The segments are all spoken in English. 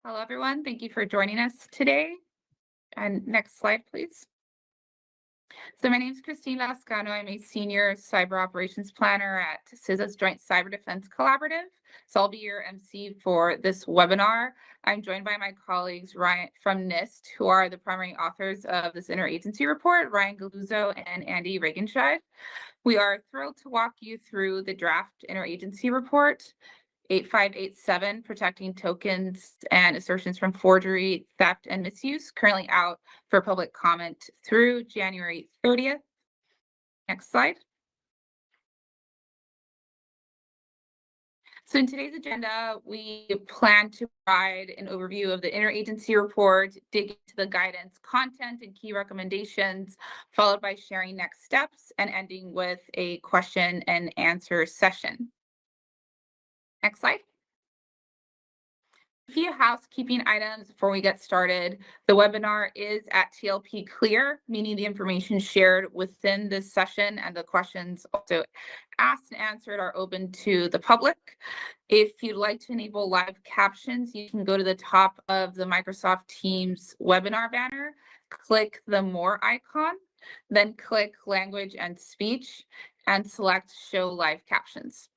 Hello, everyone. Thank you for joining us today. And next slide, please. So my name is Christine Lascano. I'm a senior cyber operations planner at CISA's Joint Cyber Defense Collaborative. So I'll be your MC for this webinar. I'm joined by my colleagues Ryan from NIST, who are the primary authors of this interagency report, Ryan Galuzzo and Andy Regenscheid. We are thrilled to walk you through the draft interagency report. 8587, protecting tokens and assertions from forgery, theft, and misuse, currently out for public comment through January 30th. Next slide. So in today's agenda, we plan to provide an overview of the interagency report, dig into the guidance content and key recommendations, followed by sharing next steps and ending with a question and answer session. Next slide. A few housekeeping items before we get started. The webinar is at TLP clear, meaning the information shared within this session and the questions also asked and answered are open to the public. If you'd like to enable live captions, you can go to the top of the Microsoft Teams webinar banner, click the More icon, then click Language and Speech, and select Show Live Captions.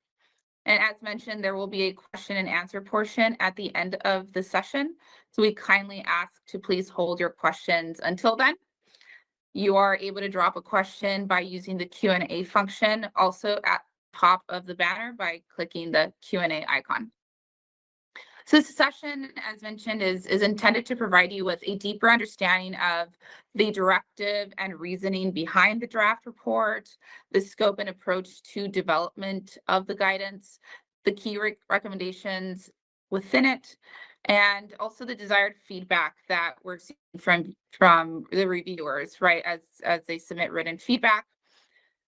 And as mentioned, there will be a question and answer portion at the end of the session. So we kindly ask to please hold your questions until then. You are able to drop a question by using the Q&A function, also at the top of the banner by clicking the Q&A icon. So this session, as mentioned, is intended to provide you with a deeper understanding of the directive and reasoning behind the draft report, the scope and approach to development of the guidance, the key recommendations within it, and also the desired feedback that we're seeing from the reviewers, right, as they submit written feedback.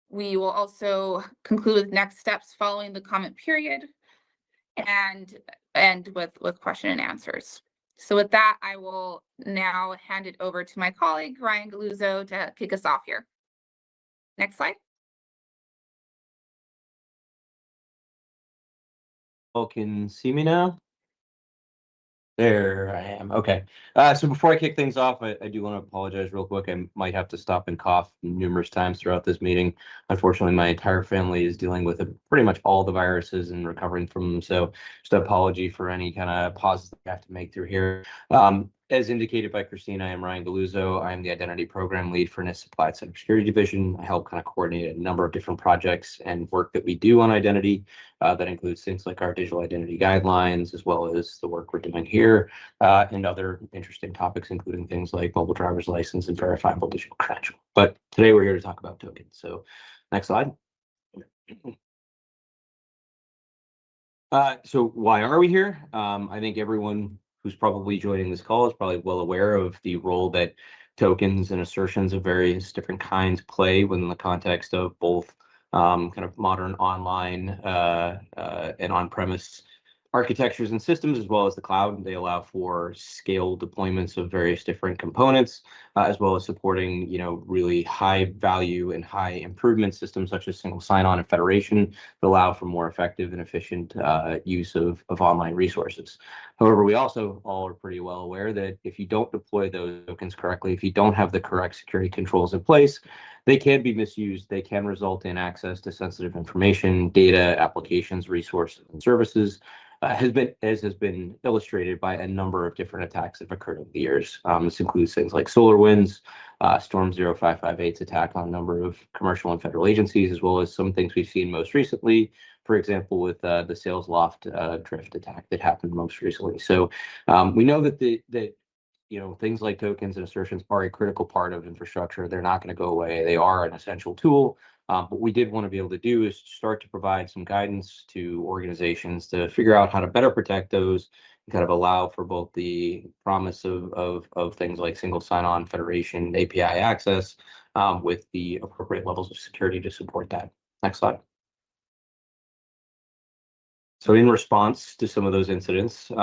We will also conclude with next steps following the comment period and end with question and answers. So with that, I will now hand it over to my colleague, Ryan Galuzzo, to kick us off here. Next slide. People can see me now? There I am. Okay. So before I kick things off, I do want to apologize real quick. I might have to stop and cough numerous times throughout this meeting. Unfortunately, my entire family is dealing with pretty much all the viruses and recovering from them. So just an apology for any kind of pauses that I have to make through here. As indicated by Christine, I am Ryan Galuzzo. I'm the Identity Program Lead for NIST Applied Cybersecurity Division. I help kind of coordinate a number of different projects and work that we do on identity. That includes things like our digital identity guidelines, as well as the work we're doing here, and other interesting topics, including things like mobile driver's license and verifiable digital credential. But today we're here to talk about tokens. So next slide. So why are we here? I think everyone who's probably joining this call is probably well aware of the role that tokens and assertions of various different kinds play within the context of both kind of modern online and on-premise architectures and systems, as well as the cloud. They allow for scale deployments of various different components, as well as supporting, really high value and high improvement systems such as single sign-on and federation that allow for more effective and efficient use of online resources. However, we also all are pretty well aware that if you don't deploy those tokens correctly, if you don't have the correct security controls in place, they can be misused. They can result in access to sensitive information, data, applications, resources, and services. Has been illustrated by a number of different attacks that have occurred over the years. This includes things like SolarWinds, Storm 0558's attack on a number of commercial and federal agencies, as well as some things we've seen most recently, for example, with the SalesLoft drift attack that happened most recently. So we know that things like tokens and assertions are a critical part of infrastructure. They're not going to go away. They are an essential tool. What we did want to be able to do is start to provide some guidance to organizations to figure out how to better protect those and kind of allow for both the promise of things like single sign-on, federation, API access with the appropriate levels of security to support that. Next slide. So in response to some of those incidents, there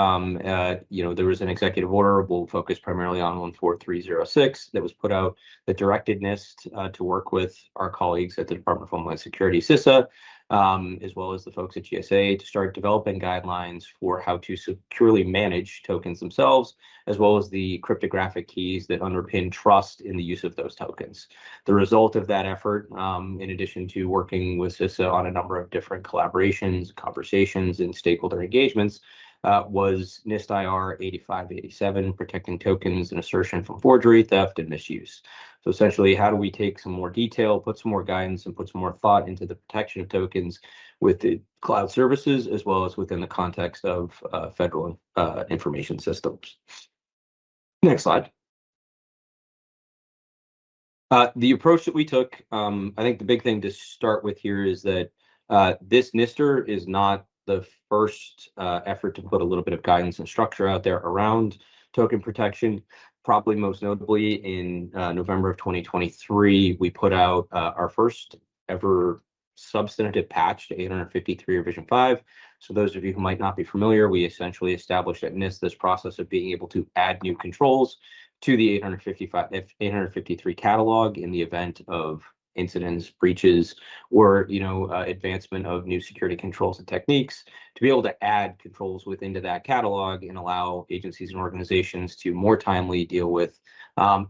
was an executive order. We'll focus primarily on 14306 that was put out that directed NIST to work with our colleagues at the Department of Homeland Security, CISA, as well as the folks at GSA, to start developing guidelines for how to securely manage tokens themselves, as well as the cryptographic keys that underpin trust in the use of those tokens. The result of that effort, in addition to working with CISA on a number of different collaborations, conversations, and stakeholder engagements, was NIST IR 8587, protecting tokens and assertion from forgery, theft, and misuse. So essentially, how do we take some more detail, put some more guidance, and put some more thought into the protection of tokens with the cloud services, as well as within the context of federal information systems? Next slide. The approach that we took, I think the big thing to start with here is that this NISTer is not the first effort to put a little bit of guidance and structure out there around token protection. Probably most notably in November of 2023, we put out our first ever substantive patch to 853 revision 5. So those of you who might not be familiar, we essentially established at NIST this process of being able to add new controls to the 853 catalog in the event of incidents, breaches, or advancement of new security controls and techniques, to be able to add controls within that catalog and allow agencies and organizations to more timely deal with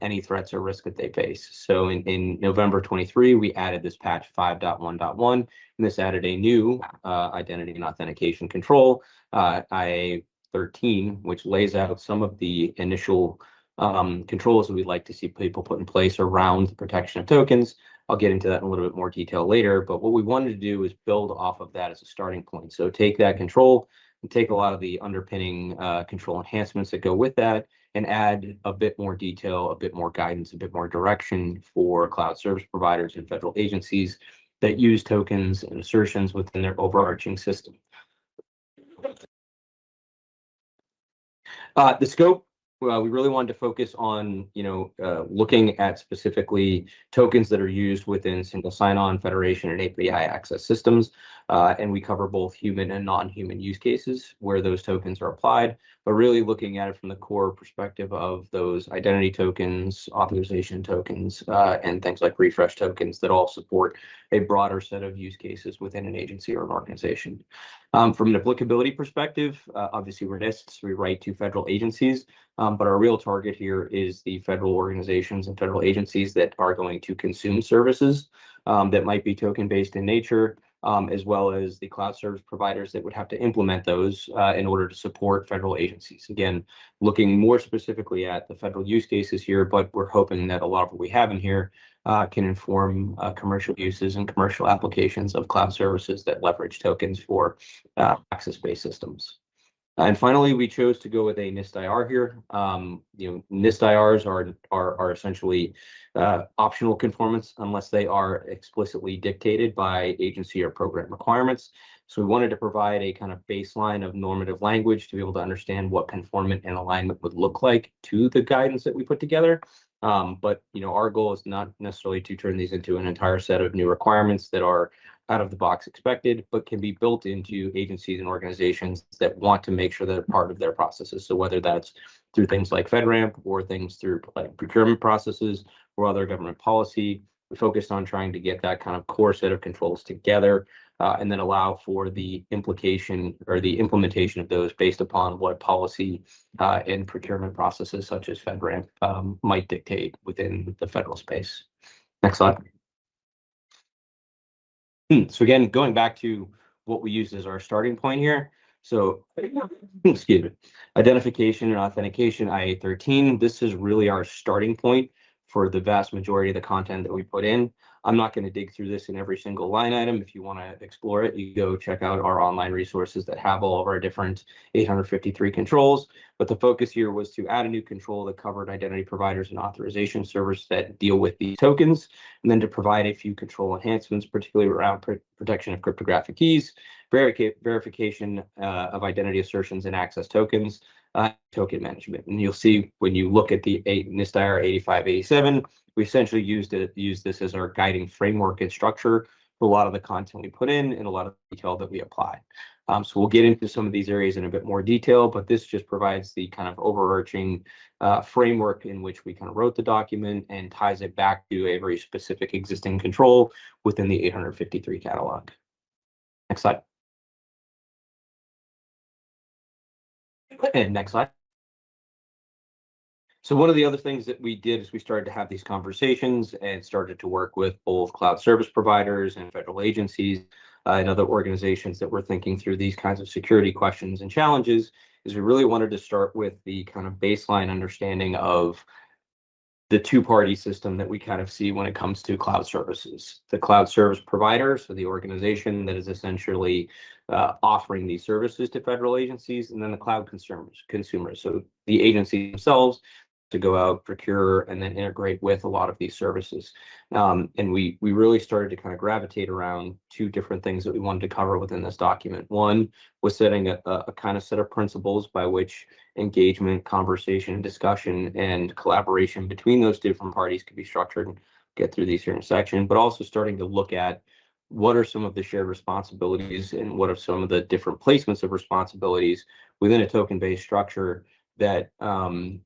any threats or risks that they face. So in November 23, we added this patch 5.1.1, and this added a new identity and authentication control, IA 13, which lays out some of the initial controls that we'd like to see people put in place around the protection of tokens. I'll get into that in a little bit more detail later, but what we wanted to do is build off of that as a starting point. So take that control and take a lot of the underpinning control enhancements that go with that and add a bit more detail, a bit more guidance, a bit more direction for cloud service providers and federal agencies that use tokens and assertions within their overarching system. The scope, we really wanted to focus on, looking at specifically tokens that are used within single sign-on, federation, and API access systems. And we cover both human and non-human use cases where those tokens are applied, but really looking at it from the core perspective of those identity tokens, authorization tokens, and things like refresh tokens that all support a broader set of use cases within an agency or an organization. From an applicability perspective, obviously we're NIST, we write to federal agencies, but our real target here is the federal organizations and federal agencies that are going to consume services that might be token-based in nature, as well as the cloud service providers that would have to implement those in order to support federal agencies. Again, looking more specifically at the federal use cases here, but we're hoping that a lot of what we have in here can inform commercial uses and commercial applications of cloud services that leverage tokens for access-based systems. And finally, we chose to go with a NIST IR here. NIST IRs are essentially optional conformance unless they are explicitly dictated by agency or program requirements. So we wanted to provide a kind of baseline of normative language to be able to understand what conformant and alignment would look like to the guidance that we put together. But our goal is not necessarily to turn these into an entire set of new requirements that are out of the box expected, but can be built into agencies and organizations that want to make sure that they're part of their processes. So whether that's through things like FedRAMP or things through like procurement processes or other government policy, we focused on trying to get that kind of core set of controls together and then allow for the implication or the implementation of those based upon what policy and procurement processes such as FedRAMP might dictate within the federal space. Next slide. So again, going back to what we used as our starting point here. So, excuse me, identification and authentication, IA 13. This is really our starting point for the vast majority of the content that we put in. I'm not going to dig through this in every single line item. If you want to explore it, you go check out our online resources that have all of our different 853 controls. But the focus here was to add a new control that covered identity providers and authorization servers that deal with these tokens, and then to provide a few control enhancements, particularly around protection of cryptographic keys, verification of identity assertions and access tokens, token management. And you'll see when you look at the NIST IR 8587, we essentially use this as our guiding framework and structure for a lot of the content we put in and a lot of detail that we apply. So we'll get into some of these areas in a bit more detail, but this just provides the kind of overarching framework in which we kind of wrote the document and ties it back to a very specific existing control within the 853 catalog. Next slide. And next slide. So one of the other things that we did is we started to have these conversations and started to work with both cloud service providers and federal agencies and other organizations that were thinking through these kinds of security questions and challenges. Is we really wanted to start with the kind of baseline understanding of the two-party system that we kind of see when it comes to cloud services. The cloud service provider, so the organization that is essentially offering these services to federal agencies, and then the cloud consumers, so the agencies themselves to go out, procure, and then integrate with a lot of these services. And we really started to kind of gravitate around two different things that we wanted to cover within this document. One was setting a kind of set of principles by which engagement, conversation, discussion, and collaboration between those different parties could be structured and get through these here in a section, but also starting to look at what are some of the shared responsibilities and what are some of the different placements of responsibilities within a token-based structure that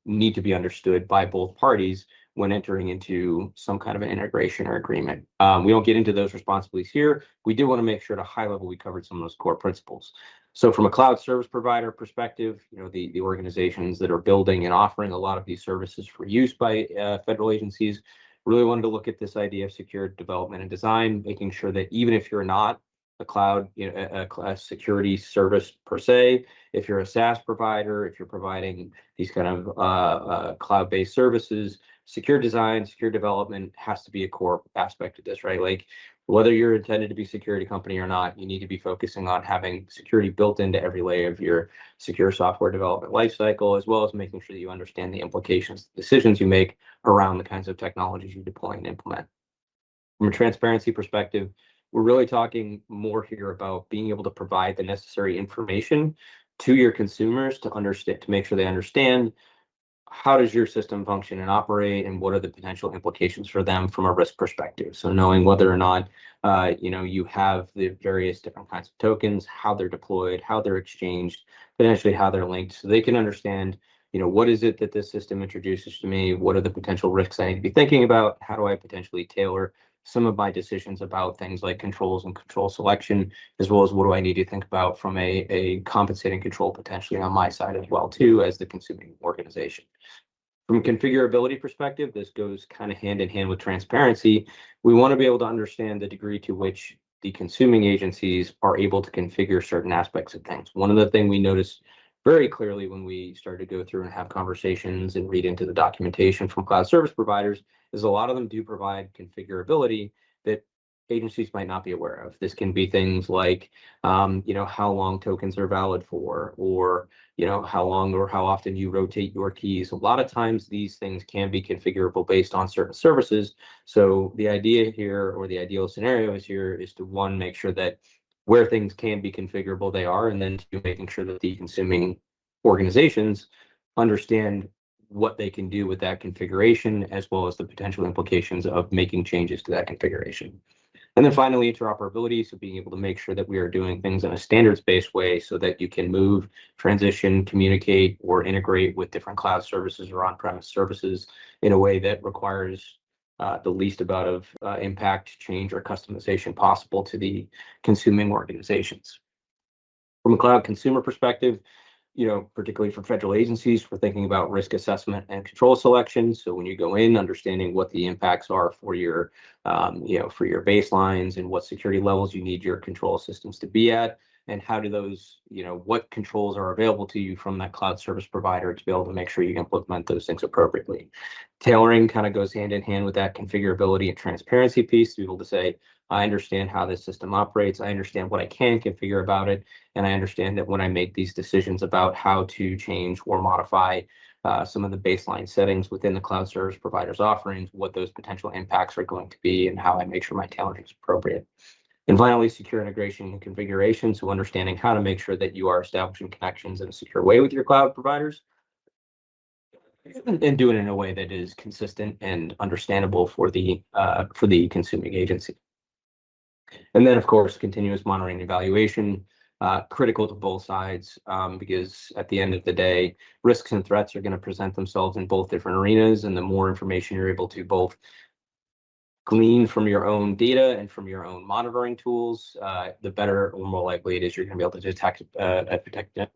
need to be understood by both parties when entering into some kind of an integration or agreement. We don't get into those responsibilities here. We did want to make sure at a high level we covered some of those core principles. So from a cloud service provider perspective, the organizations that are building and offering a lot of these services for use by federal agencies really wanted to look at this idea of secure development and design, making sure that even if you're not a cloud, a security service per se, if you're a SaaS provider, if you're providing these kind of cloud-based services, secure design, secure development has to be a core aspect of this, right? Like whether you're intended to be a security company or not, you need to be focusing on having security built into every layer of your secure software development lifecycle, as well as making sure that you understand the implications, decisions you make around the kinds of technologies you deploy and implement. From a transparency perspective, we're really talking more here about being able to provide the necessary information to your consumers to understand, to make sure they understand how does your system function and operate, and what are the potential implications for them from a risk perspective. So knowing whether or not you have the various different kinds of tokens, how they're deployed, how they're exchanged, potentially how they're linked, so they can understand, what is it that this system introduces to me? What are the potential risks I need to be thinking about? How do I potentially tailor some of my decisions about things like controls and control selection, as well as what do I need to think about from a compensating control potentially on my side as well too, as the consuming organization. From a configurability perspective, this goes kind of hand in hand with transparency. We want to be able to understand the degree to which the consuming agencies are able to configure certain aspects of things. One of the things we noticed very clearly when we started to go through and have conversations and read into the documentation from cloud service providers is a lot of them do provide configurability that agencies might not be aware of. This can be things like, how long tokens are valid for, or, how long or how often you rotate your keys. A lot of times these things can be configurable based on certain services. So the idea here, or the ideal scenario is here, is to one, make sure that where things can be configurable, they are, and then two, making sure that the consuming organizations understand what they can do with that configuration, as well as the potential implications of making changes to that configuration. And then finally, interoperability, so being able to make sure that we are doing things in a standards-based way so that you can move, transition, communicate, or integrate with different cloud services or on-premise services in a way that requires the least amount of impact, change, or customization possible to the consuming organizations. From a cloud consumer perspective, particularly for federal agencies, we're thinking about risk assessment and control selection. So when you go in, understanding what the impacts are for your, for your baselines and what security levels you need your control systems to be at, and how do those, what controls are available to you from that cloud service provider to be able to make sure you implement those things appropriately. Tailoring kind of goes hand in hand with that configurability and transparency piece, to be able to say, I understand how this system operates, I understand what I can configure about it, and I understand that when I make these decisions about how to change or modify some of the baseline settings within the cloud service provider's offerings, what those potential impacts are going to be, and how I make sure my tailoring is appropriate. And finally, secure integration and configuration, so understanding how to make sure that you are establishing connections in a secure way with your cloud providers, and doing it in a way that is consistent and understandable for the consuming agency. And then, of course, continuous monitoring and evaluation, critical to both sides, because at the end of the day, risks and threats are going to present themselves in both different arenas, and the more information you're able to both glean from your own data and from your own monitoring tools, the better or more likely it is you're going to be able to detect a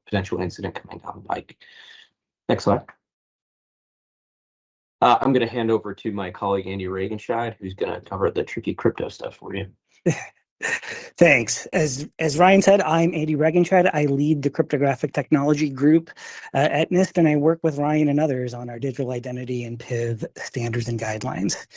potential incident coming down the pike. Next slide. I'm going to hand over to my colleague, Andy Regenscheid, who's going to cover the tricky crypto stuff for you. Thanks. As Ryan said, I'm Andy Regenscheid. I lead the Cryptographic Technology Group at NIST, and I work with Ryan and others on our digital identity and PIV standards and guidelines.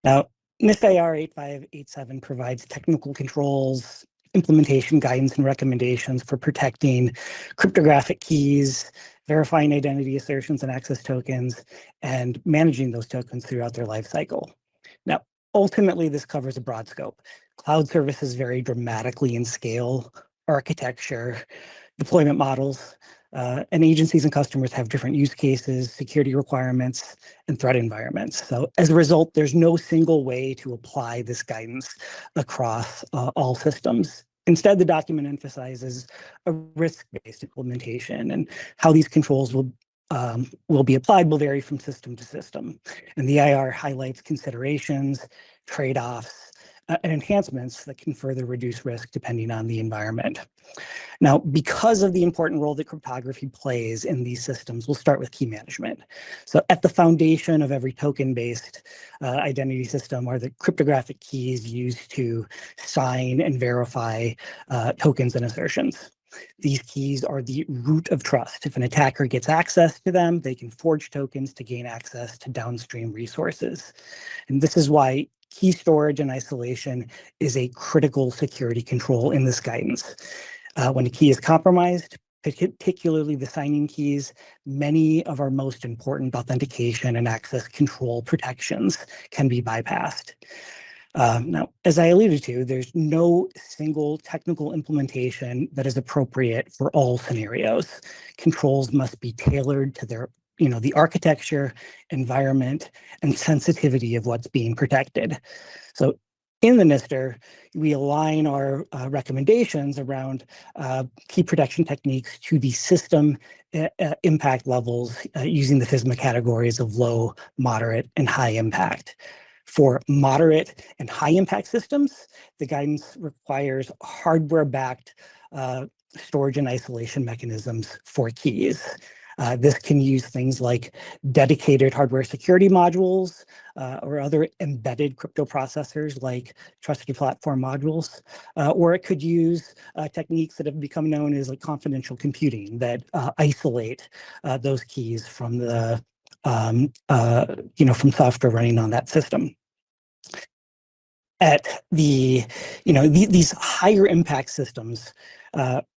Now, NIST IR 8587 provides technical controls, implementation guidance, and recommendations for protecting cryptographic keys, verifying identity assertions and access tokens, and managing those tokens throughout their life cycle. Now, ultimately, this covers a broad scope. Cloud services vary dramatically in scale, architecture, deployment models, and agencies and customers have different use cases, security requirements, and threat environments. So as a result, there's no single way to apply this guidance across all systems. Instead, the document emphasizes a risk-based implementation, and how these controls will be applied will vary from system to system. And the IR highlights considerations, trade-offs, and enhancements that can further reduce risk depending on the environment. Now, because of the important role that cryptography plays in these systems, we'll start with key management. So at the foundation of every token-based identity system are the cryptographic keys used to sign and verify tokens and assertions. These keys are the root of trust. If an attacker gets access to them, they can forge tokens to gain access to downstream resources. And this is why key storage and isolation is a critical security control in this guidance. When a key is compromised, particularly the signing keys, many of our most important authentication and access control protections can be bypassed. Now, as I alluded to, there's no single technical implementation that is appropriate for all scenarios. Controls must be tailored to their, the architecture, environment, and sensitivity of what's being protected. So in the NISTer, we align our recommendations around key protection techniques to the system impact levels using the FISMA categories of low, moderate, and high impact. For moderate and high impact systems, the guidance requires hardware-backed storage and isolation mechanisms for keys. This can use things like dedicated hardware security modules or other embedded crypto processors like trusted platform modules, or it could use techniques that have become known as like confidential computing that isolate those keys from the from software running on that system. At these higher impact systems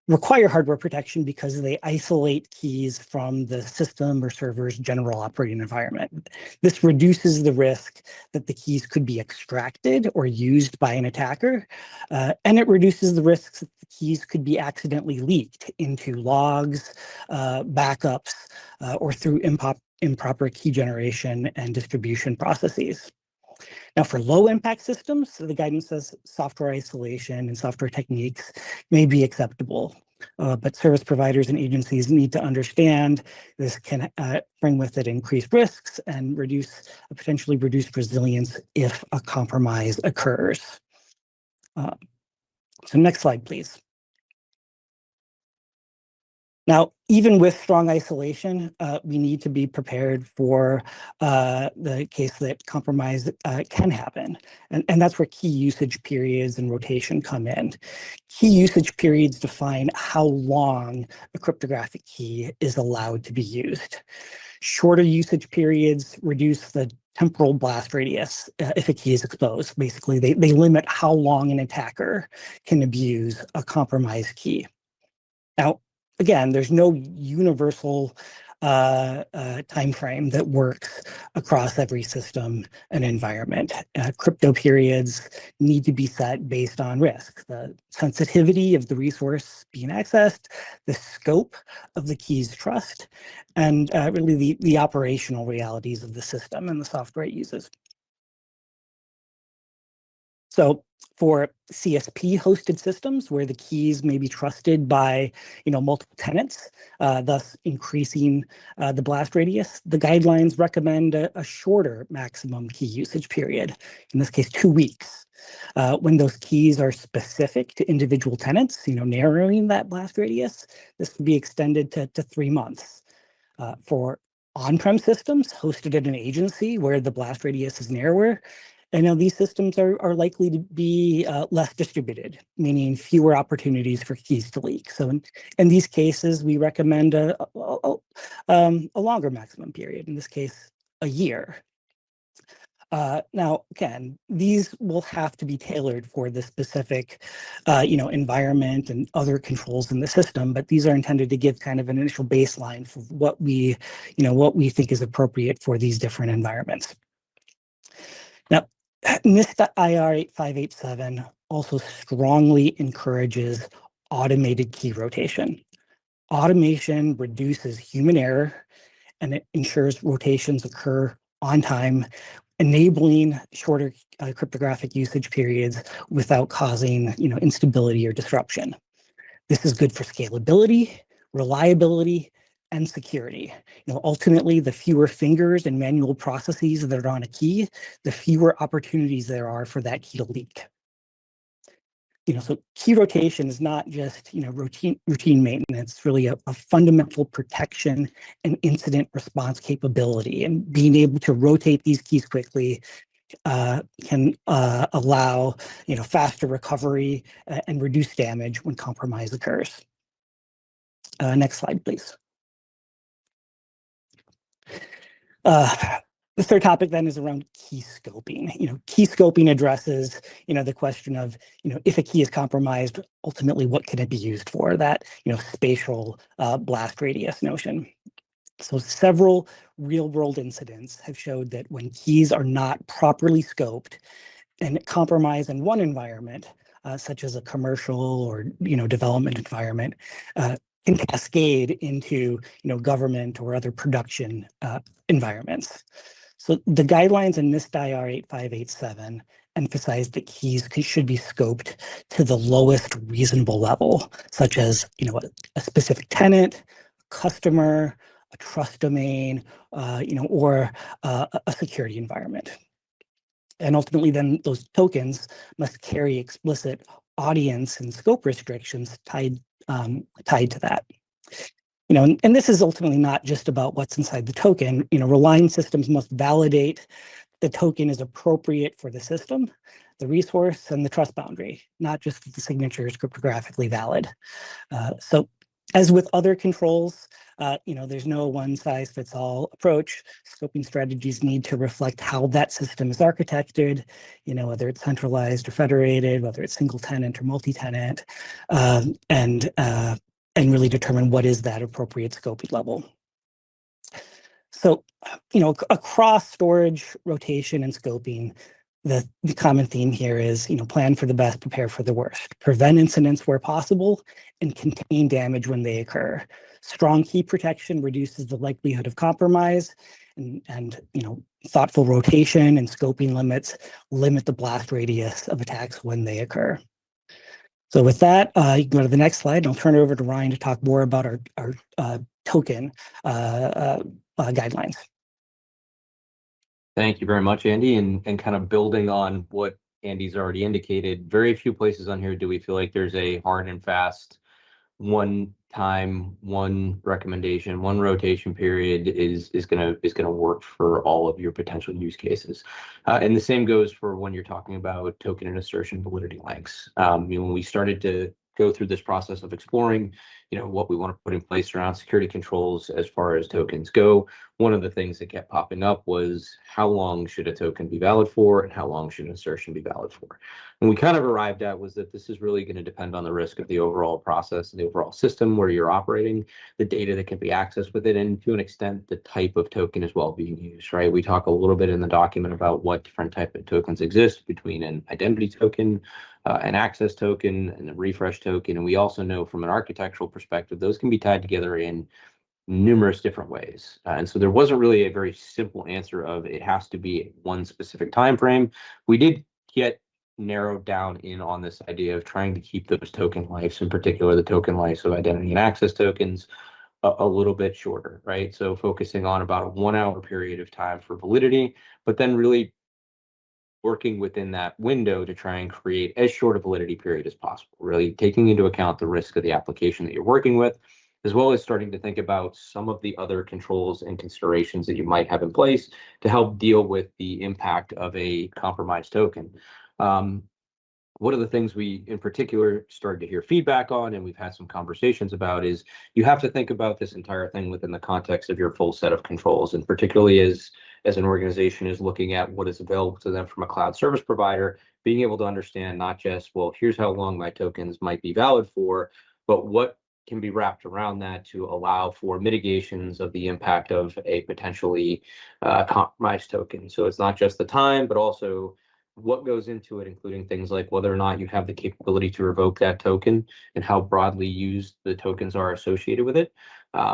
require hardware protection because they isolate keys from the system or server's general operating environment. This reduces the risk that the keys could be extracted or used by an attacker, and it reduces the risks that the keys could be accidentally leaked into logs, backups, or through improper key generation and distribution processes. Now, for low-impact systems, the guidance says software isolation and software techniques may be acceptable, but service providers and agencies need to understand this can bring with it increased risks and potentially reduce resilience if a compromise occurs. So next slide, please. Now, even with strong isolation, we need to be prepared for the case that compromise can happen. And that's where key usage periods and rotation come in. Key usage periods define how long a cryptographic key is allowed to be used. Shorter usage periods reduce the temporal blast radius if a key is exposed. Basically, they limit how long an attacker can abuse a compromised key. Now, again, there's no universal time frame that works across every system and environment. Crypto periods need to be set based on risk, the sensitivity of the resource being accessed, the scope of the key's trust, and really the operational realities of the system and the software it uses. So For CSP hosted systems where the keys may be trusted by multiple tenants, thus increasing the blast radius, the guidelines recommend a shorter maximum key usage period, in this case 2 weeks. When those keys are specific to individual tenants, narrowing that blast radius, this can be extended to 3 months. For on-prem systems hosted at an agency where the blast radius is narrower, these systems are likely to be less distributed, meaning fewer opportunities for keys to leak. So in these cases, we recommend a longer maximum period, in this case, a year. Now, again, these will have to be tailored for the specific, environment and other controls in the system, but these are intended to give kind of an initial baseline for what we think is appropriate for these different environments. Now, NIST IR 8587 also strongly encourages automated key rotation. Automation reduces human error and it ensures rotations occur on time, enabling shorter cryptographic usage periods without causing instability or disruption. This is good for scalability, reliability, and security. Ultimately, the fewer fingers and manual processes that are on a key, the fewer opportunities there are for that key to leak. So key rotation is not just routine maintenance. It's really a fundamental protection and incident response capability. And being able to rotate these keys quickly can allow faster recovery and reduce damage when compromise occurs. Next slide, please. The third topic then is around key scoping. Key scoping addresses, the question of, if a key is compromised, ultimately, what can it be used for? That, spatial blast radius notion. So several real-world incidents have showed that when keys are not properly scoped and compromise in one environment, such as a commercial or development environment, can cascade into government or other production environments. So the guidelines in NIST IR 8587 emphasize that keys should be scoped to the lowest reasonable level, such as a specific tenant, customer, a trust domain, or a security environment. And ultimately, then those tokens must carry explicit audience and scope restrictions tied to that. And this is ultimately not just about what's inside the token. Relying systems must validate the token is appropriate for the system, the resource, and the trust boundary, not just that the signature is cryptographically valid. So as with other controls, there's no one-size-fits-all approach. Scoping strategies need to reflect how that system is architected, whether it's centralized or federated, whether it's single tenant or multi-tenant, and really determine what is that appropriate scoping level. So, across storage, rotation, and scoping, the common theme here is, plan for the best, prepare for the worst, prevent incidents where possible, and contain damage when they occur. Strong key protection reduces the likelihood of compromise, and thoughtful rotation and scoping limits limit the blast radius of attacks when they occur. So with that, you can go to the next slide, and I'll turn it over to Ryan to talk more about our token guidelines. Thank you very much, Andy. And kind of building on what Andy's already indicated, very few places on here do we feel like there's a hard and fast one time, one recommendation, one rotation period is gonna work for all of your potential use cases. And the same goes for when you're talking about token and assertion validity lengths. When we started to go through this process of exploring, what we want to put in place around security controls as far as tokens go, one of the things that kept popping up was how long should a token be valid for and how long should an assertion be valid for? And we kind of arrived at was that this is really going to depend on the risk of the overall process and the overall system where you're operating, the data that can be accessed with it, and to an extent, the type of token as well being used, right? We talk a little bit in the document about what different type of tokens exist between an identity token, an access token, and a refresh token. And we also know from an architectural perspective, those can be tied together in numerous different ways. And so there wasn't really a very simple answer of it has to be one specific time frame. We did get narrowed down in on this idea of trying to keep those token lives, in particular the token lives of identity and access tokens, a little bit shorter, right? So focusing on about a 1 hour period of time for validity, but then really working within that window to try and create as short a validity period as possible, really taking into account the risk of the application that you're working with, as well as starting to think about some of the other controls and considerations that you might have in place to help deal with the impact of a compromised token. One of the things we in particular started to hear feedback on, and we've had some conversations about, is you have to think about this entire thing within the context of your full set of controls, and particularly as an organization is looking at what is available to them from a cloud service provider, being able to understand not just, well, here's how long my tokens might be valid for, but what can be wrapped around that to allow for mitigations of the impact of a potentially compromised token. So it's not just the time, but also what goes into it, including things like whether or not you have the capability to revoke that token and how broadly used the tokens are associated with it.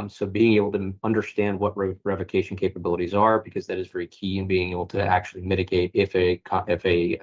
So being able to understand what revocation capabilities are, because that is very key in being able to actually mitigate if a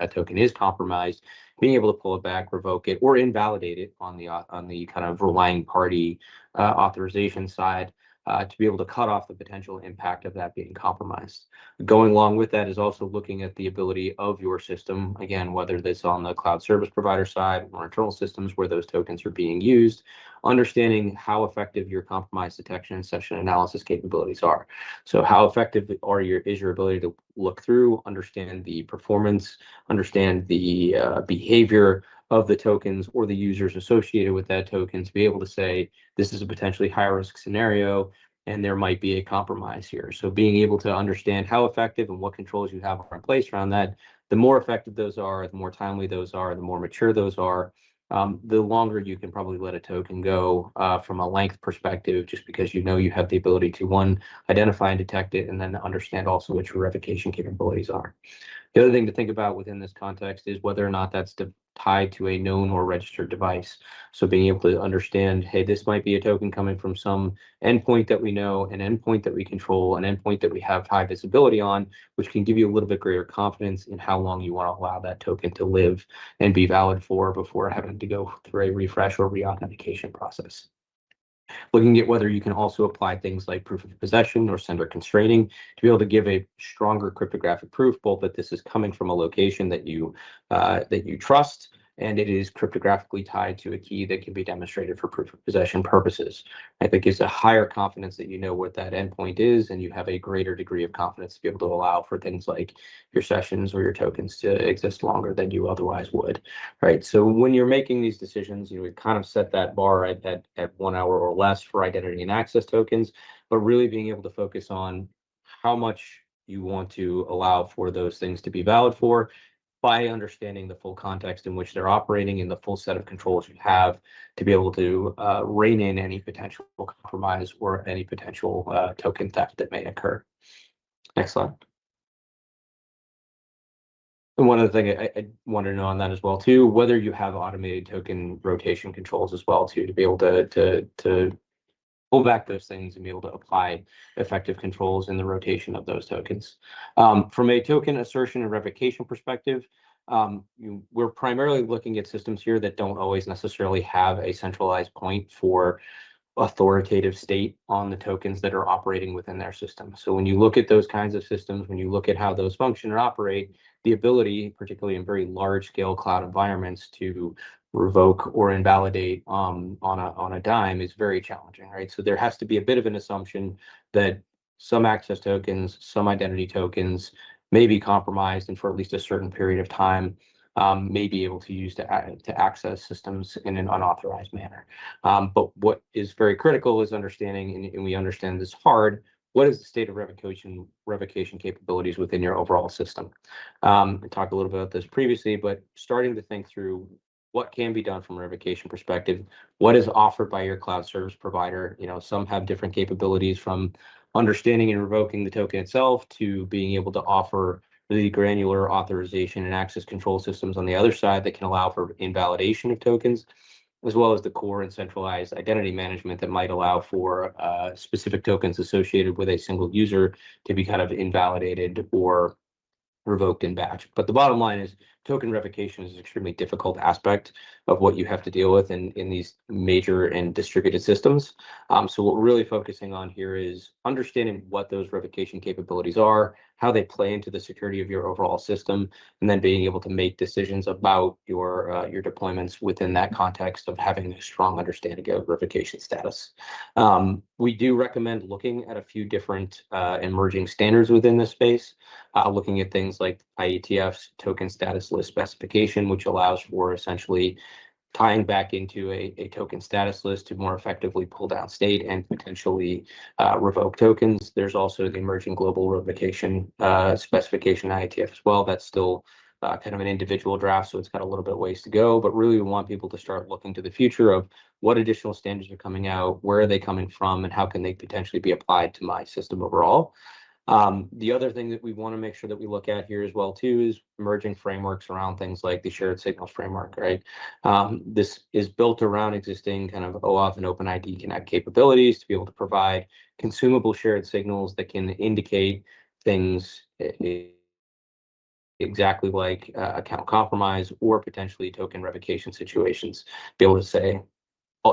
token is compromised, being able to pull it back, revoke it, or invalidate it on the kind of relying party authorization side. To be able to cut off the potential impact of that being compromised. Going along with that is also looking at the ability of your system, again, whether that's on the cloud service provider side or internal systems where those tokens are being used, understanding how effective your compromise detection and session analysis capabilities are. So how effective is your ability to look through, understand the performance, understand the behavior of the tokens or the users associated with that token, to be able to say, this is a potentially high risk scenario and there might be a compromise here. So being able to understand how effective and what controls you have in place around that, the more effective those are, the more timely those are, the more mature those are, the longer you can probably let a token go from a length perspective, just because you know you have the ability to, one, identify and detect it, and then understand also what your revocation capabilities are. The other thing to think about within this context is whether or not that's tied to a known or registered device. So being able to understand, hey, this might be a token coming from some endpoint that we know, an endpoint that we control, an endpoint that we have high visibility on, which can give you a little bit greater confidence in how long you want to allow that token to live and be valid for before having to go through a refresh or re-authentication process. Looking at whether you can also apply things like proof of possession or sender constraining to be able to give a stronger cryptographic proof, both that this is coming from a location that you trust, and it is cryptographically tied to a key that can be demonstrated for proof of possession purposes. I think it's a higher confidence that you know what that endpoint is, and you have a greater degree of confidence to be able to allow for things like your sessions or your tokens to exist longer than you otherwise would, right? So when you're making these decisions, we kind of set that bar at 1 hour or less for identity and access tokens, but really being able to focus on how much you want to allow for those things to be valid for, by understanding the full context in which they're operating and the full set of controls you have to be able to rein in any potential compromise or any potential token theft that may occur. Next slide. And one other thing I wanted to know on that as well too, whether you have automated token rotation controls as well too, to be able to pull back those things and be able to apply effective controls in the rotation of those tokens. From a token assertion and revocation perspective, we're primarily looking at systems here that don't always necessarily have a centralized point for authoritative state on the tokens that are operating within their system. So when you look at those kinds of systems, when you look at how those function or operate, the ability, particularly in very large scale cloud environments, to revoke or invalidate on a dime is very challenging, right? So there has to be a bit of an assumption that some access tokens, some identity tokens may be compromised, and for at least a certain period of time may be able to use to access systems in an unauthorized manner. But what is very critical is understanding, and we understand this hard, what is the state of revocation capabilities within your overall system? I talked a little bit about this previously, but starting to think through what can be done from a revocation perspective, what is offered by your cloud service provider. Some have different capabilities, from understanding and revoking the token itself to being able to offer the granular authorization and access control systems on the other side that can allow for invalidation of tokens, as well as the core and centralized identity management that might allow for specific tokens associated with a single user to be kind of invalidated or revoked in batch. But the bottom line is token revocation is an extremely difficult aspect of what you have to deal with in these major and distributed systems. So what we're really focusing on here is understanding what those revocation capabilities are, how they play into the security of your overall system, and then being able to make decisions about your deployments within that context of having a strong understanding of revocation status. We do recommend looking at a few different emerging standards within this space, looking at things like IETF's token status list specification, which allows for essentially tying back into a token status list to more effectively pull down state and potentially revoke tokens. There's also the emerging global revocation specification IETF as well. That's still kind of an individual draft, so it's got a little bit of ways to go, but really we want people to start looking to the future of what additional standards are coming out, where are they coming from, and how can they potentially be applied to my system overall. The other thing that we want to make sure that we look at here as well too is emerging frameworks around things like the shared signals framework, right? This is built around existing kind of OAuth and OpenID Connect capabilities to be able to provide consumable shared signals that can indicate things exactly like account compromise or potentially token revocation situations. Be able to say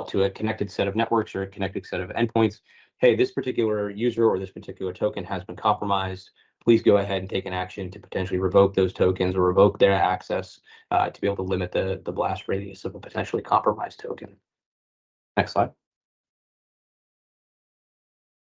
to a connected set of networks or a connected set of endpoints, hey, this particular user or this particular token has been compromised. Please go ahead and take an action to potentially revoke those tokens or revoke their access to be able to limit the blast radius of a potentially compromised token. Next slide.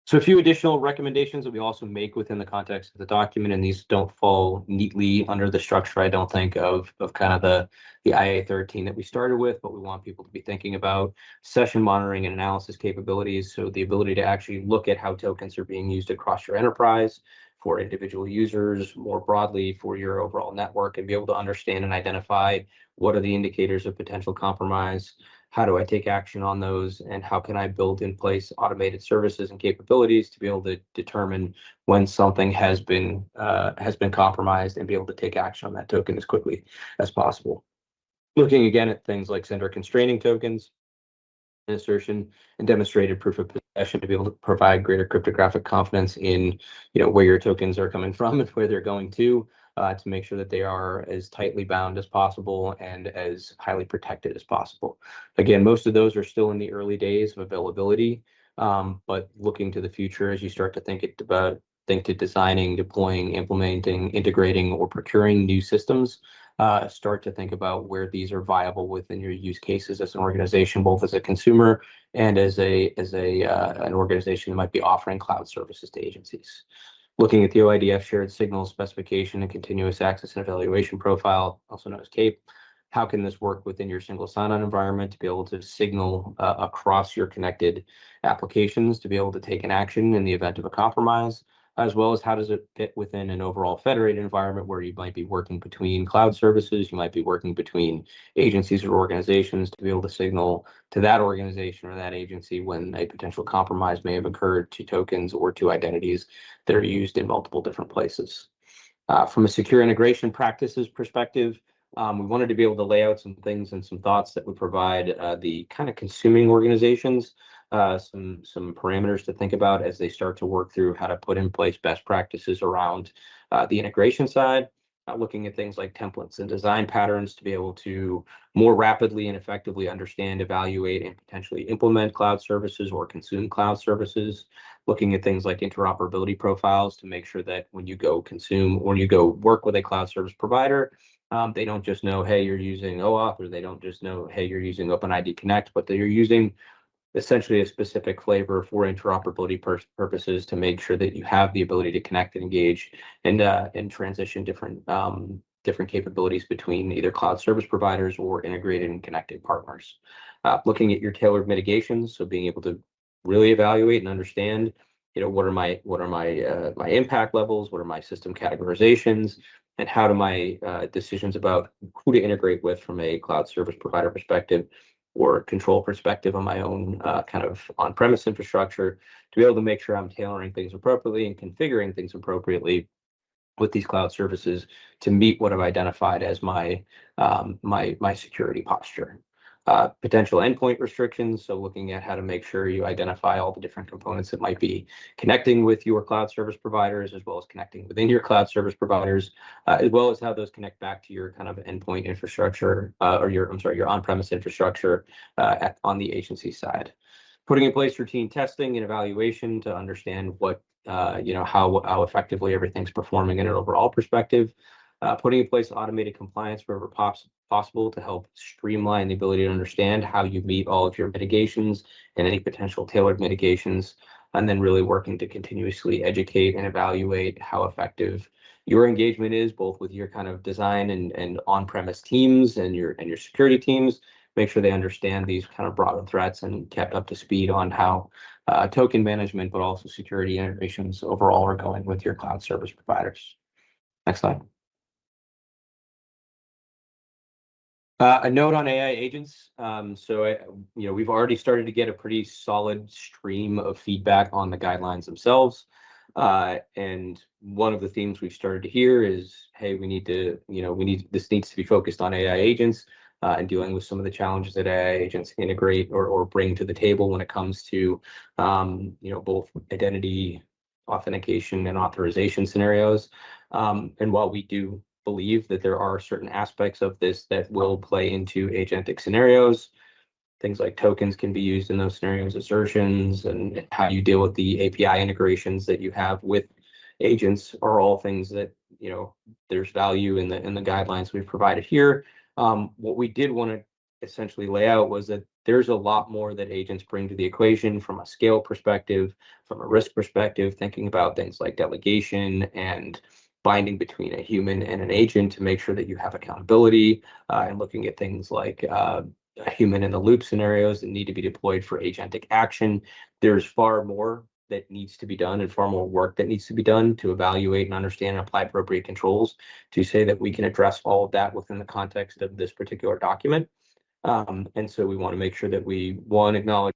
So a few additional recommendations that we also make within the context of the document, and these don't fall neatly under the structure, I don't think, of kind of the IA13 that we started with, but we want people to be thinking about session monitoring and analysis capabilities. So the ability to actually look at how tokens are being used across your enterprise for individual users, more broadly for your overall network, and be able to understand and identify what are the indicators of potential compromise. How do I take action on those, and how can I build in place automated services and capabilities to be able to determine when something has been compromised and be able to take action on that token as quickly as possible. Looking again at things like sender constraining tokens, assertion, and demonstrated proof of possession to be able to provide greater cryptographic confidence in where your tokens are coming from and where they're going to make sure that they are as tightly bound as possible and as highly protected as possible. Again, most of those are still in the early days of availability, but looking to the future as you start to think to designing, deploying, implementing, integrating, or procuring new systems, start to think about where these are viable within your use cases as an organization, both as a consumer and as an organization that might be offering cloud services to agencies. Looking at the OIDF shared signal specification and continuous access and evaluation profile, also known as CAPE, how can this work within your single sign-on environment to be able to signal across your connected applications to be able to take an action in the event of a compromise, as well as how does it fit within an overall federated environment where you might be working between cloud services, you might be working between agencies or organizations to be able to signal to that organization or that agency when a potential compromise may have occurred to tokens or to identities that are used in multiple different places. From a secure integration practices perspective, we wanted to be able to lay out some things and some thoughts that would provide the kind of consuming organizations some parameters to think about as they start to work through how to put in place best practices around the integration side, looking at things like templates and design patterns to be able to more rapidly and effectively understand, evaluate, and potentially implement cloud services or consume cloud services, looking at things like interoperability profiles to make sure that when you go consume or you go work with a cloud service provider, they don't just know, hey, you're using OAuth, or they don't just know, hey, you're using OpenID Connect, but they're using essentially a specific flavor for interoperability purposes to make sure that you have the ability to connect and engage and transition different capabilities between either cloud service providers or integrated and connected partners. Looking at your tailored mitigations, so being able to really evaluate and understand, what are my impact levels, what are my system categorizations, and how do my decisions about who to integrate with from a cloud service provider perspective or control perspective on my own kind of on-premise infrastructure to be able to make sure I'm tailoring things appropriately and configuring things appropriately with these cloud services to meet what I've identified as my security posture. Potential endpoint restrictions, so looking at how to make sure you identify all the different components that might be connecting with your cloud service providers, as well as connecting within your cloud service providers, as well as how those connect back to your kind of endpoint infrastructure, or your on-premise infrastructure on the agency side. Putting in place routine testing and evaluation to understand what how effectively everything's performing in an overall perspective. Putting in place automated compliance wherever possible to help streamline the ability to understand how you meet all of your mitigations and any potential tailored mitigations, and then really working to continuously educate and evaluate how effective your engagement is, both with your kind of design and on-premise teams and your security teams. Make sure they understand these kind of broader threats and kept up to speed on how token management, but also security integrations overall are going with your cloud service providers. Next slide. A note on AI agents. We've already started to get a pretty solid stream of feedback on the guidelines themselves. And one of the themes we've started to hear is, hey, this needs to be focused on AI agents and dealing with some of the challenges that AI agents integrate or bring to the table when it comes to, both identity, authentication, and authorization scenarios. And while we do believe that there are certain aspects of this that will play into agentic scenarios, things like tokens can be used in those scenarios, assertions, and how you deal with the API integrations that you have with agents are all things that, there's value in the guidelines we've provided here. What we did want to essentially lay out was that there's a lot more that agents bring to the equation from a scale perspective, from a risk perspective, thinking about things like delegation and binding between a human and an agent to make sure that you have accountability, and looking at things like human in the loop scenarios that need to be deployed for agentic action. There's far more that needs to be done and far more work that needs to be done to evaluate and understand and apply appropriate controls to say that we can address all of that within the context of this particular document. And so we want to make sure that we, one, acknowledge,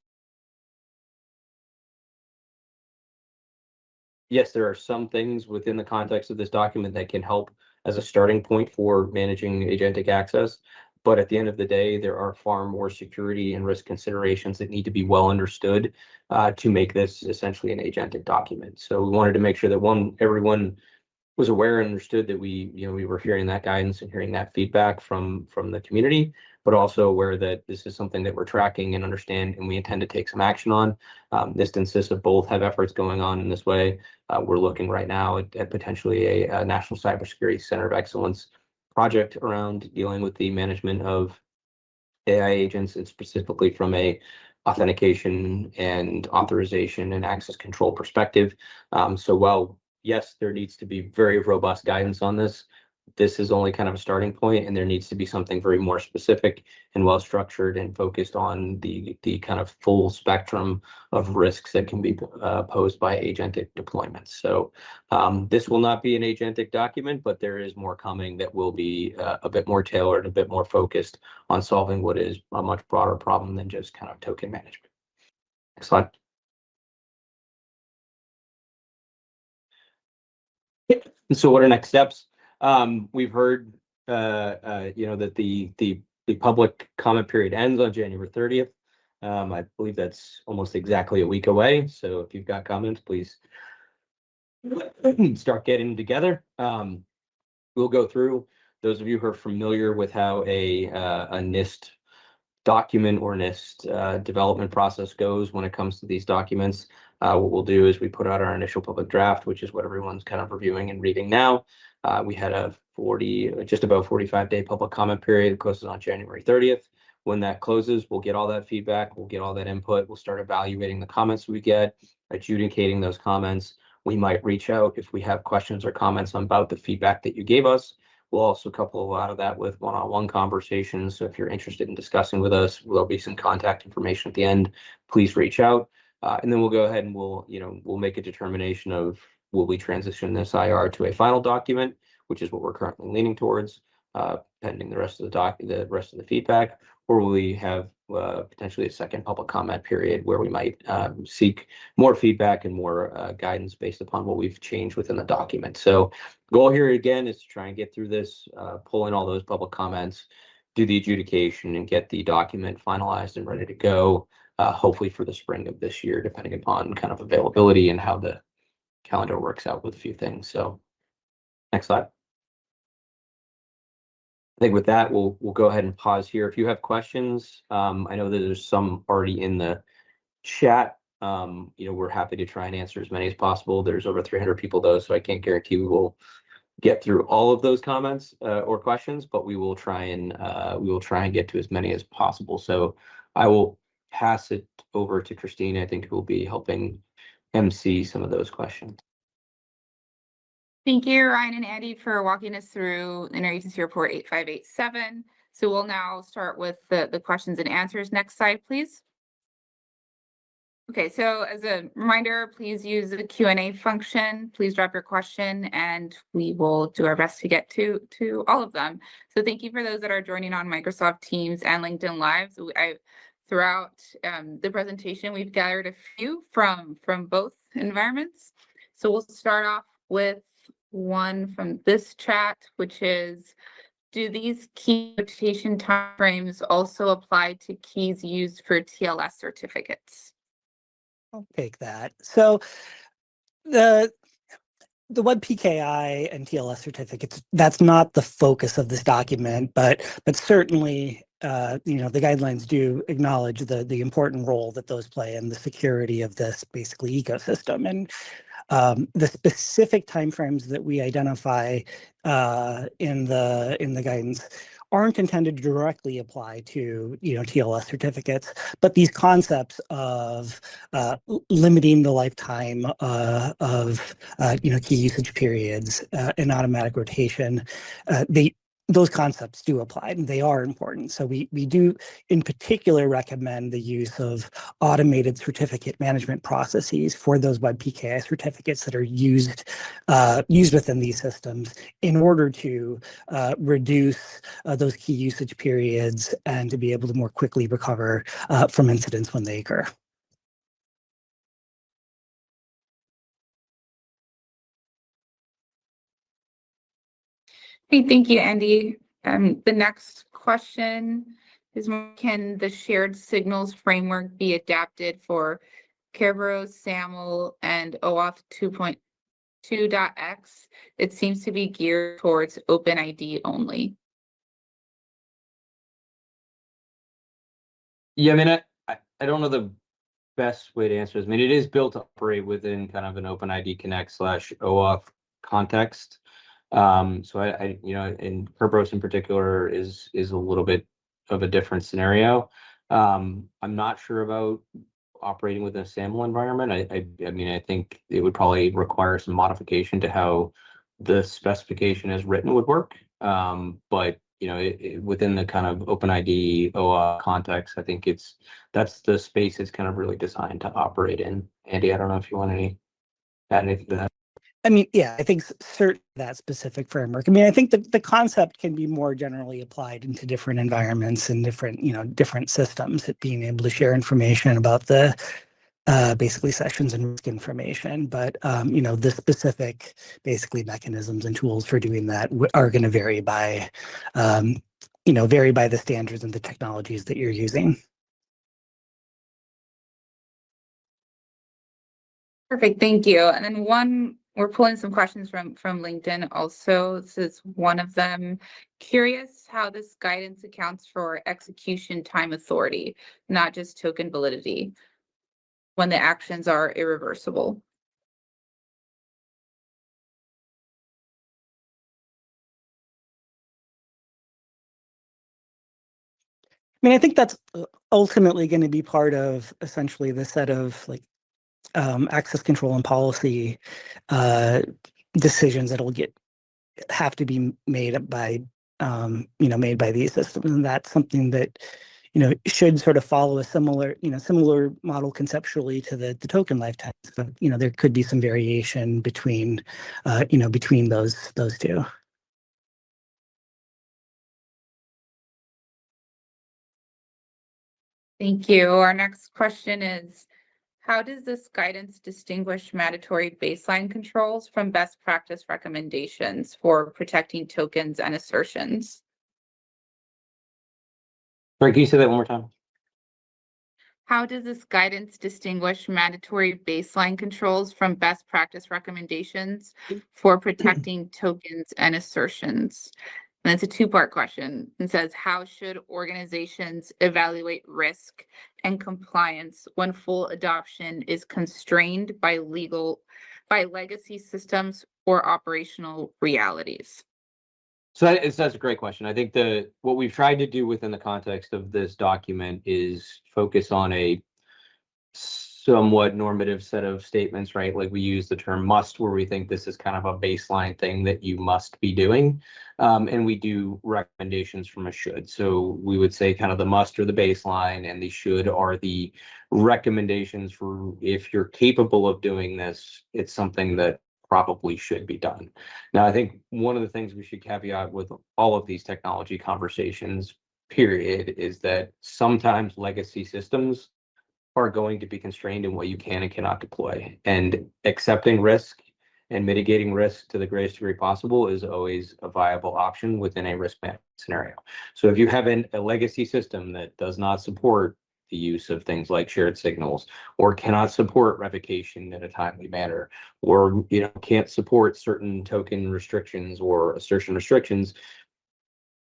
yes, there are some things within the context of this document that can help as a starting point for managing agentic access. But at the end of the day, there are far more security and risk considerations that need to be well understood to make this essentially an agentic document. So we wanted to make sure that everyone was aware and understood that we were hearing that guidance and hearing that feedback from the community, but also aware that this is something that we're tracking and understand, and we intend to take some action on. NIST and CISA both have efforts going on in this way. We're looking right now at potentially a National Cybersecurity Center of Excellence project around dealing with the management of AI agents, and specifically from a authentication and authorization and access control perspective. So while yes, there needs to be very robust guidance on this, this is only kind of a starting point, and there needs to be something very more specific and well structured and focused on the kind of full spectrum of risks that can be posed by agentic deployments. So this will not be an agentic document, but there is more coming that will be a bit more tailored, a bit more focused on solving what is a much broader problem than just kind of token management. Next slide. So what are next steps? We've heard, that the public comment period ends on January 30th. I believe that's almost exactly a week away. So if you've got comments, please start getting together. We'll go through. Those of you who are familiar with how a NIST document or NIST development process goes when it comes to these documents, what we'll do is we put out our initial public draft, which is what everyone's kind of reviewing and reading now. We had a just about 45-day public comment period. It closes on January 30th. When that closes, we'll get all that feedback, we'll get all that input, we'll start evaluating the comments we get, adjudicating those comments. We might reach out if we have questions or comments about the feedback that you gave us. We'll also couple a lot of that with one-on-one conversations. So if you're interested in discussing with us, there'll be some contact information at the end. Please reach out. And then we'll go ahead and we'll make a determination of, will we transition this IR to a final document, which is what we're currently leaning towards, pending the rest of the feedback, or will we have potentially a second public comment period where we might seek more feedback and more guidance based upon what we've changed within the document. So goal here again is to try and get through this, pull in all those public comments, do the adjudication and get the document finalized and ready to go, hopefully for the spring of this year, depending upon kind of availability and how the calendar works out with a few things. So next slide. I think with that, we'll go ahead and pause here. If you have questions, I know that there's some already in the chat. We're happy to try and answer as many as possible. There's over 300 people though, so I can't guarantee we will get through all of those comments or questions, but we will try and get to as many as possible. So I will pass it over to Christine, I think, who will be helping MC some of those questions. Thank you, Ryan and Andy, for walking us through Interagency Report 8587. So we'll now start with the questions and answers. Next slide, please. Okay, so as a reminder, please use the Q&A function. Please drop your question and we will do our best to get to all of them. So thank you for those that are joining on Microsoft Teams and LinkedIn Live. So throughout the presentation, we've gathered a few from both environments. So we'll start off with one from this chat, which is, do these key notation timeframes also apply to keys used for TLS certificates? I'll take that. So the web PKI and TLS certificates, that's not the focus of this document, but certainly the guidelines do acknowledge the important role that those play in the security of this basically ecosystem. And the specific timeframes that we identify in the guidance aren't intended to directly apply to TLS certificates, but these concepts of limiting the lifetime of key usage periods and automatic rotation, those concepts do apply and they are important. So we do in particular recommend the use of automated certificate management processes for those web PKI certificates that are used within these systems in order to reduce those key usage periods and to be able to more quickly recover from incidents when they occur. Hey, thank you, Andy. The next question is, can the shared signals framework be adapted for Kerberos, SAML, and OAuth 2.2.x? It seems to be geared towards OpenID only. Yeah, I mean, I don't know the best way to answer this. I mean, it is built to operate within kind of an OpenID Connect / OAuth context. So I in Kerberos in particular is a little bit of a different scenario. I'm not sure about operating within a SAML environment. I mean, I think it would probably require some modification to how the specification as written would work. But within the kind of OpenID OAuth context, I think that's the space it's kind of really designed to operate in. Andy, I don't know if you want to add anything to that. I mean, yeah, I think certainly that specific framework. I mean, I think the concept can be more generally applied into different environments and different systems, at being able to share information about the basically sessions and risk information. But the specific basically mechanisms and tools for doing that are going to vary by the standards and the technologies that you're using. Perfect, thank you. And then we're pulling some questions from LinkedIn also. This is one of them. Curious how this guidance accounts for execution time authority, not just token validity, when the actions are irreversible. I mean, I think that's ultimately going to be part of essentially the set of access control and policy decisions that'll have to be made by these systems, and that's something that should sort of follow a similar model conceptually to the token lifetimes. But there could be some variation between those two. Thank you. Our next question is, how does this guidance distinguish mandatory baseline controls from best practice recommendations for protecting tokens and assertions? Sorry, can you say that one more time? How does this guidance distinguish mandatory baseline controls from best practice recommendations for protecting tokens and assertions? And it's a two-part question. It says, how should organizations evaluate risk and compliance when full adoption is constrained by legacy systems or operational realities? So that's a great question. I think what we've tried to do within the context of this document is focus on a somewhat normative set of statements, right? Like we use the term must, where we think this is kind of a baseline thing that you must be doing. And we do recommendations from a should. So we would say kind of the must or the baseline, and the should are the recommendations for if you're capable of doing this, it's something that probably should be done. Now, I think one of the things we should caveat with all of these technology conversations, period, is that sometimes legacy systems are going to be constrained in what you can and cannot deploy. And accepting risk and mitigating risk to the greatest degree possible is always a viable option within a risk management scenario. So if you have a legacy system that does not support the use of things like shared signals, or cannot support revocation in a timely manner, or can't support certain token restrictions or assertion restrictions,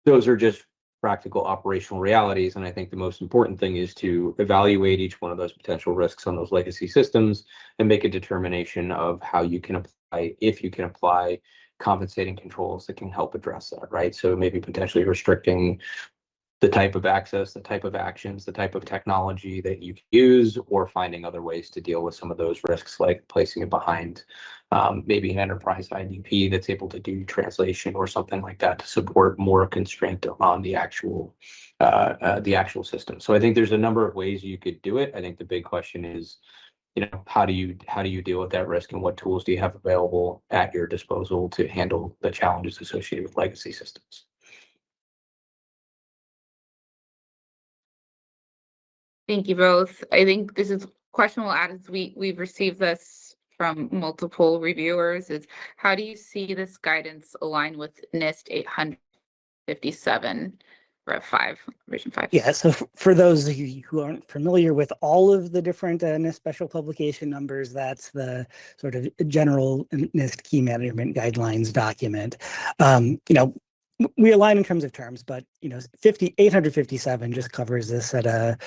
those are just practical operational realities. And I think the most important thing is to evaluate each one of those potential risks on those legacy systems and make a determination of how you can apply, if you can apply compensating controls that can help address that, right? So maybe potentially restricting the type of access, the type of actions, the type of technology that you can use, or finding other ways to deal with some of those risks, like placing it behind maybe an enterprise IDP that's able to do translation or something like that to support more constraint on the actual system. So I think there's a number of ways you could do it. I think the big question is, how do you deal with that risk, and what tools do you have available at your disposal to handle the challenges associated with legacy systems? Thank you both. I think this is question we'll add as we've received this from multiple reviewers is, how do you see this guidance align with NIST 857 Rev 5, Revision 5? Yeah, so for those of you who aren't familiar with all of the different NIST special publication numbers, that's the sort of general NIST key management guidelines document. We align in terms of terms, but 857 just covers this at a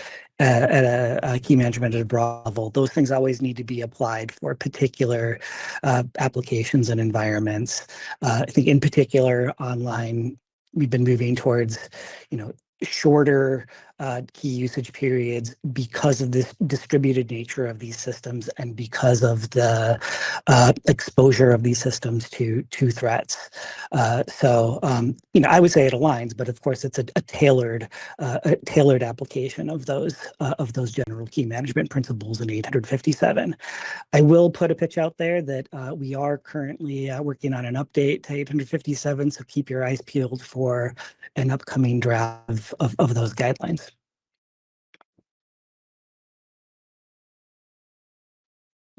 key management at a broad level. Those things always need to be applied for particular applications and environments. I think in particular online, we've been moving towards shorter key usage periods because of this distributed nature of these systems and because of the exposure of these systems to threats. So I would say it aligns, but of course it's a tailored application of those general key management principles in 857. I will put a pitch out there that we are currently working on an update to 857, so keep your eyes peeled for an upcoming draft of those guidelines.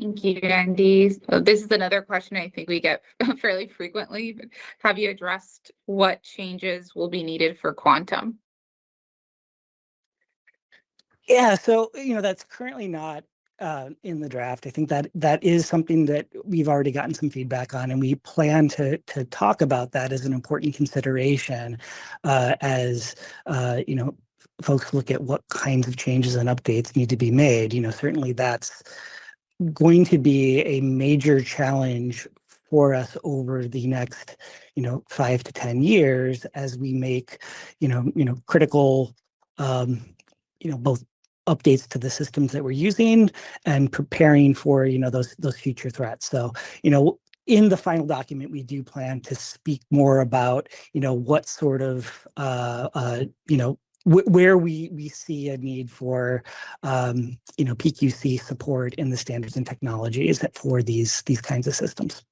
Thank you, Andy. So this is another question I think we get fairly frequently. But have you addressed what changes will be needed for quantum? Yeah, so that's currently not in the draft. I think that is something that we've already gotten some feedback on, and we plan to talk about that as an important consideration as folks look at what kinds of changes and updates need to be made. Certainly that's going to be a major challenge for us over the next 5 to 10 years as we make critical both updates to the systems that we're using and preparing for those future threats. So in the final document, we do plan to speak more about what sort of where we see a need for PQC support in the standards and technologies for these kinds of systems.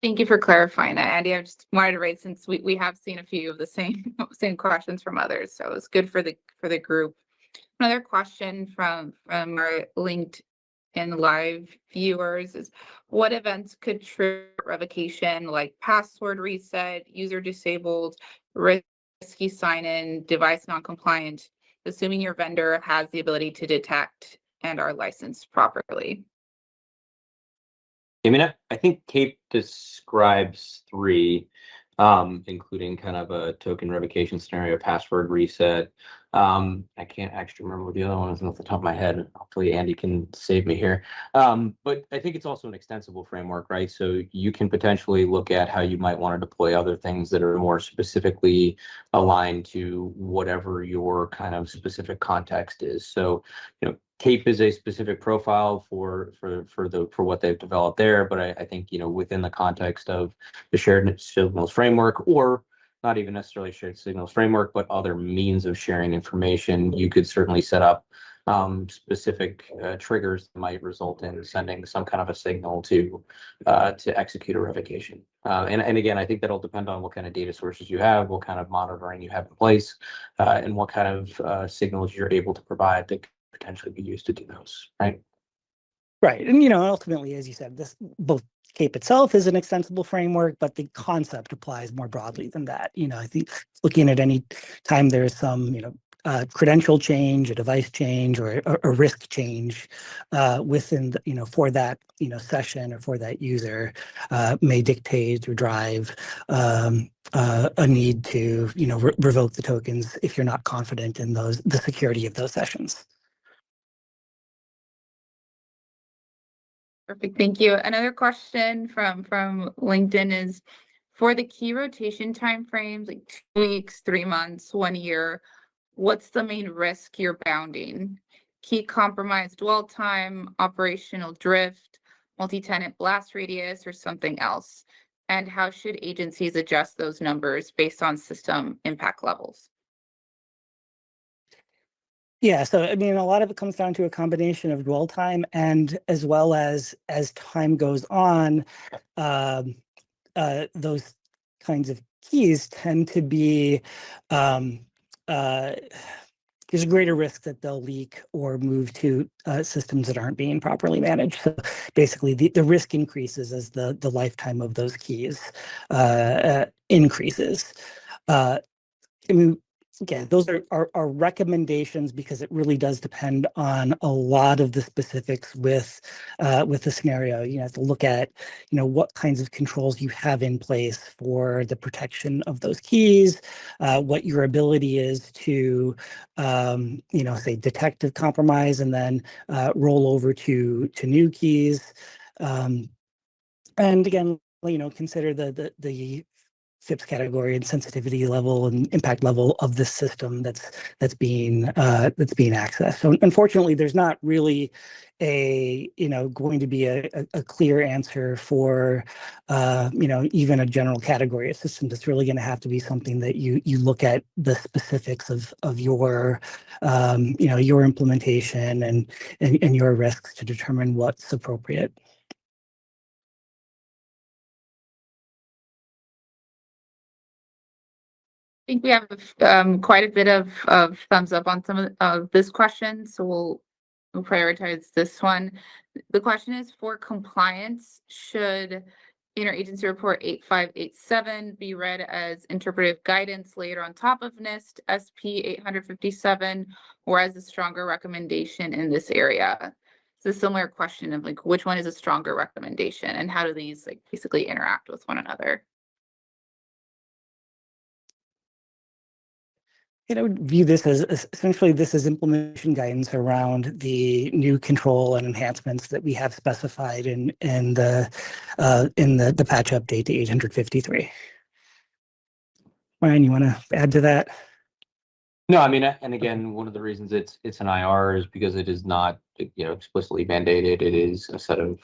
Thank you for clarifying that, Andy. I just wanted to raise, since we have seen a few of the same questions from others, so it's good for the group. Another question from our LinkedIn in live viewers is what events could trigger revocation, like password reset, user disabled, risky sign-in, device non-compliant, assuming your vendor has the ability to detect and are licensed properly. I mean, I think CAPE describes three, including kind of a token revocation scenario, password reset. I can't actually remember what the other one is off the top of my head. Hopefully Andy can save me here. But I think it's also an extensible framework, right? So you can potentially look at how you might want to deploy other things that are more specifically aligned to whatever your kind of specific context is. So, CAPE is a specific profile for what they've developed there, but I think within the context of the shared signals framework, or not even necessarily shared signals framework, but other means of sharing information, you could certainly set up specific triggers that might result in sending some kind of a signal to execute a revocation. And again, I think that'll depend on what kind of data sources you have, what kind of monitoring you have in place, and what kind of signals you're able to provide that could potentially be used to do those, right? Right. And, ultimately, as you said, this both CAPE itself is an extensible framework, but the concept applies more broadly than that. I think looking at any time there's some, credential change, a device change, or a risk change within, for that, session or for that user may dictate or drive a need to, revoke the tokens if you're not confident in the security of those sessions. Perfect, thank you. Another question from LinkedIn is, for the key rotation timeframes, like 2 weeks, 3 months, 1 year, what's the main risk you're bounding? Key compromise dwell time, operational drift, multi-tenant blast radius, or something else? And how should agencies adjust those numbers based on system impact levels? Yeah, so I mean, a lot of it comes down to a combination of dwell time, and as well as time goes on, those kinds of keys tend to be there's a greater risk that they'll leak or move to systems that aren't being properly managed. So basically, the risk increases as the lifetime of those keys increases. I mean, again, those are recommendations because it really does depend on a lot of the specifics with the scenario. You have to look at what kinds of controls you have in place for the protection of those keys, what your ability is to say detect a compromise and then roll over to new keys, and again consider the FIPS category and sensitivity level and impact level of the system that's being accessed. So unfortunately, there's not really going to be a clear answer for even a general category of systems. It's really going to have to be something that you look at the specifics of your your implementation and your risks to determine what's appropriate. I think we have quite a bit of thumbs up on some of this question, so we'll prioritize this one. The question is, for compliance, should Interagency Report 8587 be read as interpretive guidance later on top of NIST SP 857, or as a stronger recommendation in this area? It's a similar question of like, which one is a stronger recommendation, and how do these like basically interact with one another? I would view this as essentially this is implementation guidance around the new control and enhancements that we have specified in the patch update to 853. Ryan, you want to add to that? No, I mean, and again, one of the reasons it's an IR is because it is not explicitly mandated. It is a set of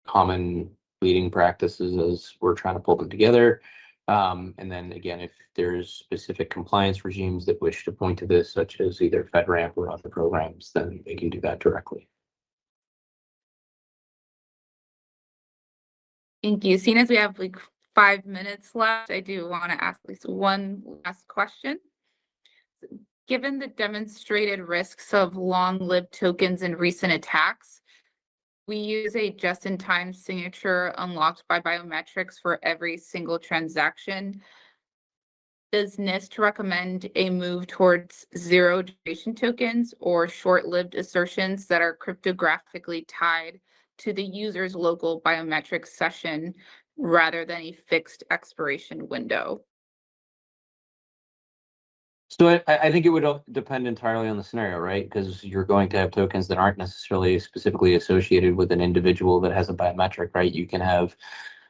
common leading practices as we're trying to pull them together. And then again, if there's specific compliance regimes that wish to point to this, such as either FedRAMP or other programs, then they can do that directly. Thank you. Seeing as we have like 5 minutes left, I do want to ask at least one last question. Given the demonstrated risks of long-lived tokens in recent attacks, We use a just-in-time signature unlocked by biometrics for every single transaction. Does NIST recommend a move towards zero duration tokens or short-lived assertions that are cryptographically tied to the user's local biometric session rather than a fixed expiration window? So I think it would depend entirely on the scenario, right? Because you're going to have tokens that aren't necessarily specifically associated with an individual that has a biometric, right? You can have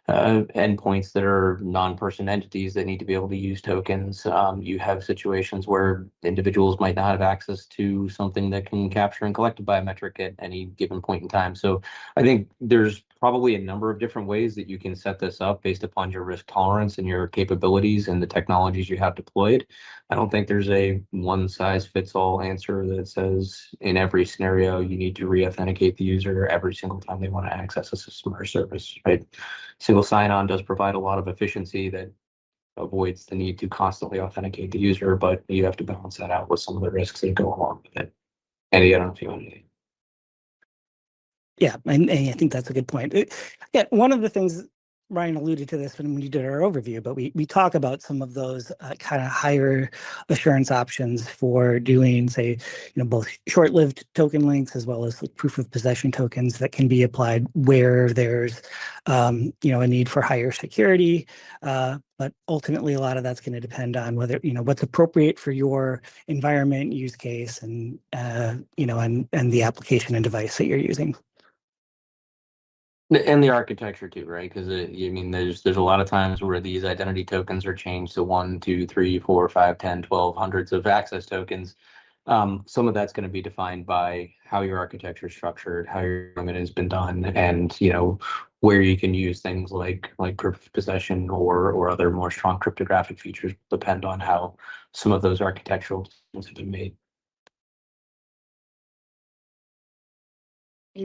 endpoints that are non-person entities that need to be able to use tokens. You have situations where individuals might not have access to something that can capture and collect a biometric at any given point in time. So I think there's probably a number of different ways that you can set this up based upon your risk tolerance and your capabilities and the technologies you have deployed. I don't think there's a one-size-fits-all answer that says in every scenario you need to re-authenticate the user every single time they want to access a system or service, right? Single sign-on does provide a lot of efficiency that avoids the need to constantly authenticate the user, but you have to balance that out with some of the risks that go along with it. Andy, I don't know if you want to. Yeah, and I think that's a good point. Yeah, one of the things, Ryan alluded to this when we did our overview, but we talk about some of those kind of higher assurance options for doing, say, both short-lived token links as well as like proof of possession tokens that can be applied where there's, a need for higher security. But ultimately, a lot of that's going to depend on whether, what's appropriate for your environment, use case, and, and the application and device that you're using. And the architecture too, right? Because there's a lot of times where these identity tokens are changed to 1, 2, 3, 4, 5, 10, 12, hundreds of access tokens. Some of that's going to be defined by how your architecture is structured, how your deployment has been done, and where you can use things like proof of possession or other more strong cryptographic features depend on how some of those architectural decisions have been made.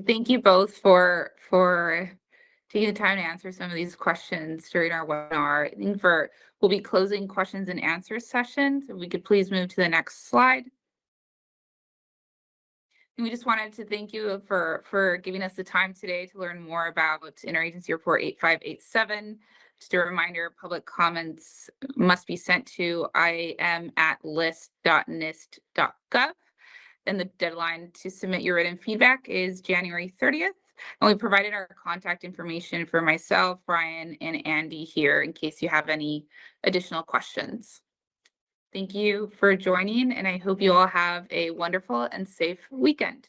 Thank you both for taking the time to answer some of these questions during our webinar. I think we'll be closing questions and answers sessions. If we could please move to the next slide. And we just wanted to thank you for giving us the time today to learn more about Interagency Report 8587. Just a reminder, public comments must be sent to im@list.nist.gov. And the deadline to submit your written feedback is January 30th. And we provided our contact information for myself, Ryan, and Andy here in case you have any additional questions. Thank you for joining, and I hope you all have a wonderful and safe weekend.